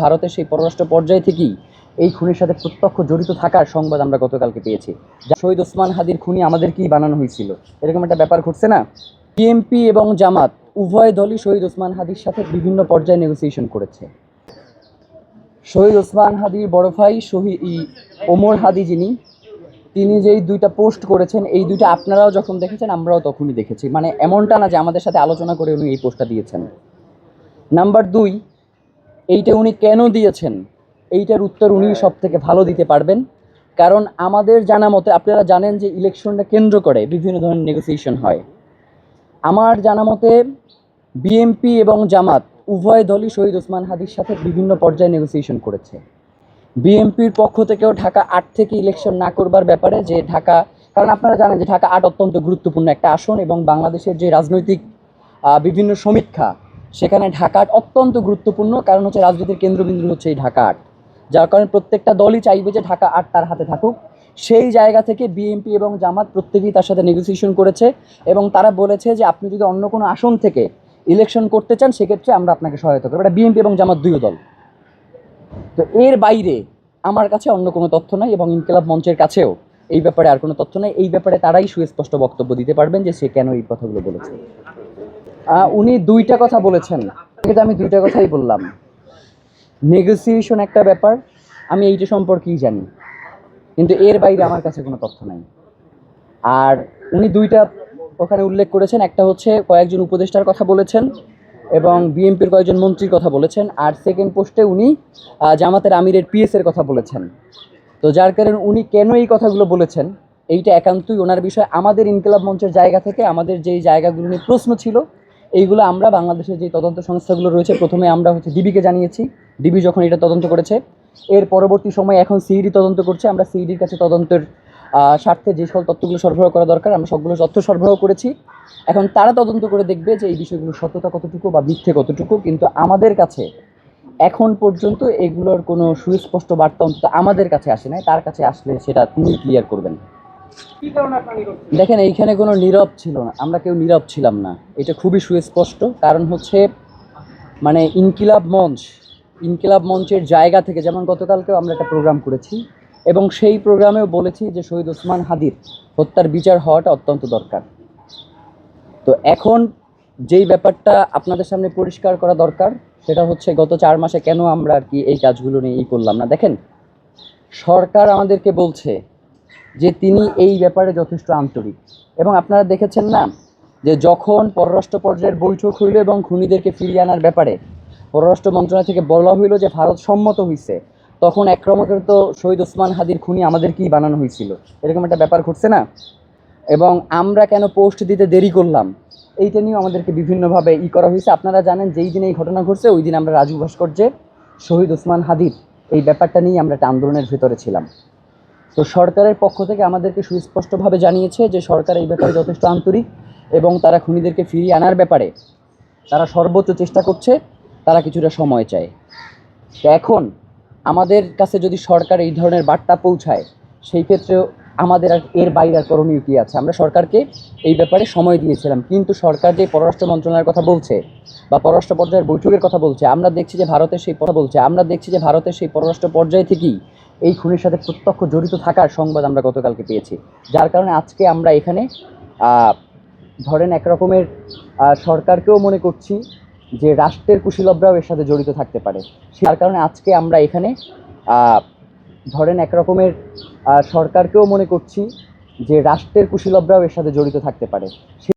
ভারতের সেই পররাষ্ট্র পর্যায় থেকেই এই খুনের সাথে প্রত্যক্ষ জড়িত থাকার সংবাদ আমরা গতকালকে পেয়েছি। যা শহীদ ওসমান হাদির খুনি আমাদেরকেই বানানো হয়েছিল, এরকম একটা ব্যাপার ঘটছে না। বিএনপি এবং জামাত উভয় দলই শহীদ ওসমান হাদির সাথে বিভিন্ন পর্যায়ে নেগোসিয়েশন করেছে। শহীদ ওসমান হাদির বড় ভাই ওমর হাদি তিনি যেই দুইটা পোস্ট করেছেন, এই দুইটা আপনারাও যখন দেখেছেন আমরাও তখনই দেখেছি। মানে এমনটা না যে আমাদের সাথে আলোচনা করে উনি এই পোস্টটা দিয়েছেন। নাম্বার 2, এইটা উনি কেন দিয়েছেন এইটার উত্তর উনি সব থেকে ভালো দিতে পারবেন। কারণ আমাদের জানা মতে, আপনারা জানেন যে ইলেকশনটা কেন্দ্র করে বিভিন্ন ধরনের নেগোসিয়েশন হয়। আমার জানা মতে বিএনপি এবং জামাত উভয় দলই শহীদ ওসমান হাদির সাথে বিভিন্ন পর্যায়ে নেগোসিয়েশন করেছে। বিএনপির পক্ষ থেকেও ঢাকা 8 থেকে ইলেকশন না করবার ব্যাপারে, যে ঢাকা, কারণ আপনারা জানেন যে ঢাকা 8 অত্যন্ত গুরুত্বপূর্ণ একটা আসন এবং বাংলাদেশের যে রাজনৈতিক বিভিন্ন সমীক্ষা, সেখানে ঢাকা 8 অত্যন্ত গুরুত্বপূর্ণ। কারণ হচ্ছে রাজনীতির কেন্দ্রবিন্দু হচ্ছে এই ঢাকা 8, যার কারণে প্রত্যেকটা দলই চাইবে যে ঢাকা 8 তার হাতে থাকুক। সেই জায়গা থেকে বিএনপি এবং জামাত প্রত্যেকেই তার সাথে নেগোসিয়েশন করেছে এবং তারা বলেছে যে আপনি যদি অন্য কোনো আসন থেকে ইলেকশন করতে চান সেক্ষেত্রে আমরা আপনাকে সহায়তা করব। এটা বিএনপি এবং জামাত দুই দল। তো এর বাইরে আমার কাছে অন্য কোনো তথ্য নাই এবং ইনকিলাব মঞ্চের কাছেও এই ব্যাপারে আর কোনো তথ্য নাই। এই ব্যাপারে তারাই সুস্পষ্ট বক্তব্য দিতে পারবেন যে সে কেন এই কথাগুলো বলেছে। উনি দুইটা কথা বলেছেন, কিন্তু আমি দুইটা কথাই বললাম। নেগোসিয়েশন একটা ব্যাপার, আমি এইটা সম্পর্কেই জানি, কিন্তু এর বাইরে আমার কাছে কোনো তথ্য নাই। আর উনি দুইটা ওখানে উল্লেখ করেছেন, একটা হচ্ছে কয়েকজন উপদেষ্টার কথা বলেছেন এবং বিএনপির কয়েকজন মন্ত্রীর কথা বলেছেন, আর সেকেন্ড পোস্টে উনি জামাতের আমিরের পিএসের কথা বলেছেন। তো যার কারণে উনি কেন এই কথাগুলো বলেছেন এইটা একান্তই ওনার বিষয়। আমাদের ইনকিলাব মঞ্চের জায়গা থেকে আমাদের যেই জায়গাগুলো নিয়ে প্রশ্ন ছিল, এইগুলো আমরা বাংলাদেশের যে তদন্ত সংস্থাগুলো রয়েছে, প্রথমে আমরা হচ্ছে ডিবিকে জানিয়েছি। ডিবি যখন এটা তদন্ত করেছে, এর পরবর্তী সময় এখন সিইডি তদন্ত করছে। আমরা সিইডির কাছে তদন্তের স্বার্থে যে সকল তথ্যগুলো সরবরাহ করা দরকার আমরা সবগুলো তথ্য সরবরাহ করেছি। এখন তারা তদন্ত করে দেখবে যে এই বিষয়গুলোর সত্যতা কতটুকু বা মিথ্যে কতটুকু। কিন্তু আমাদের কাছে এখন পর্যন্ত এগুলোর কোনো সুস্পষ্ট বার্তা অন্তত আমাদের কাছে আসে নাই। তার কাছে আসলে সেটা তিনি ক্লিয়ার করবেন। দেখেন, এইখানে কোনো নীরব ছিল না, আমরা কেউ নীরব ছিলাম না, এটা খুবই সুস্পষ্ট। কারণ হচ্ছে মানে ইনকিলাব মঞ্চের জায়গা থেকে, যেমন গতকালকেও আমরা একটা প্রোগ্রাম করেছি এবং সেই প্রোগ্রামেও বলেছি যে শহীদ ওসমান হাদির হত্যার বিচার হওয়াটা অত্যন্ত দরকার। তো এখন যেই ব্যাপারটা আপনাদের সামনে পরিষ্কার করা দরকার সেটা হচ্ছে গত 4 মাসে কেন আমরা আর কি এই কাজগুলো নিয়ে করলাম না। দেখেন, সরকার আমাদেরকে বলছে যে তিনি এই ব্যাপারে যথেষ্ট আন্তরিক, এবং আপনারা দেখেছেন না যে যখন পররাষ্ট্র পর্যায়ের বৈঠক হইল এবং খুনিদেরকে ফিরিয়ে আনার ব্যাপারে পররাষ্ট্র মন্ত্রণালয় থেকে বলা হইল যে ভারত সম্মত হয়েছে, তখন একরকমের তো শহীদ ওসমান হাদির খুনি আমাদেরকেই বানানো হয়েছিল, এরকম একটা ব্যাপার ঘটছে না। এবং আমরা কেন পোস্ট দিতে দেরি করলাম এইটা নিয়েও আমাদেরকে বিভিন্নভাবে করা হয়েছে। আপনারা জানেন যেই দিন এই ঘটনা ঘটছে ওই দিন আমরা রাজু ভাস্কর্যে শহীদ ওসমান হাদির এই ব্যাপারটা নিয়ে আমরা একটা আন্দোলনের ভেতরে ছিলাম। তো সরকারের পক্ষ থেকে আমাদেরকে সুস্পষ্টভাবে জানিয়েছে যে সরকার এই ব্যাপারে যথেষ্ট আন্তরিক এবং তারা খুনিদেরকে ফিরিয়ে আনার ব্যাপারে তারা সর্বোচ্চ চেষ্টা করছে, তারা কিছুটা সময় চায়। তো এখন আমাদের কাছে যদি সরকার এই ধরনের বার্তা পৌঁছায়, সেই ক্ষেত্রেও আমাদের আর এর বাইরে আর করণীয় কী আছে। আমরা সরকারকে এই ব্যাপারে সময় দিয়েছিলাম, কিন্তু সরকার যে পররাষ্ট্র মন্ত্রণালয়ের কথা বলছে বা পররাষ্ট্র পর্যায়ের বৈঠকের কথা বলছে, আমরা দেখছি যে ভারতের সেই পররাষ্ট্র পর্যায় থেকেই এই খুনের সাথে প্রত্যক্ষ জড়িত থাকার সংবাদ আমরা গতকালকে পেয়েছি। যার কারণে আজকে আমরা এখানে ধরেন একরকমের সরকারকেও মনে করছি যে রাষ্ট্রের কুশীলবরাও এর সাথে জড়িত থাকতে পারে। যার কারণে আজকে আমরা এখানে ধরেন একরকমের সরকারকেও মনে করছি যে রাষ্ট্রের কুশীলবরাও এর সাথে জড়িত থাকতে পারে।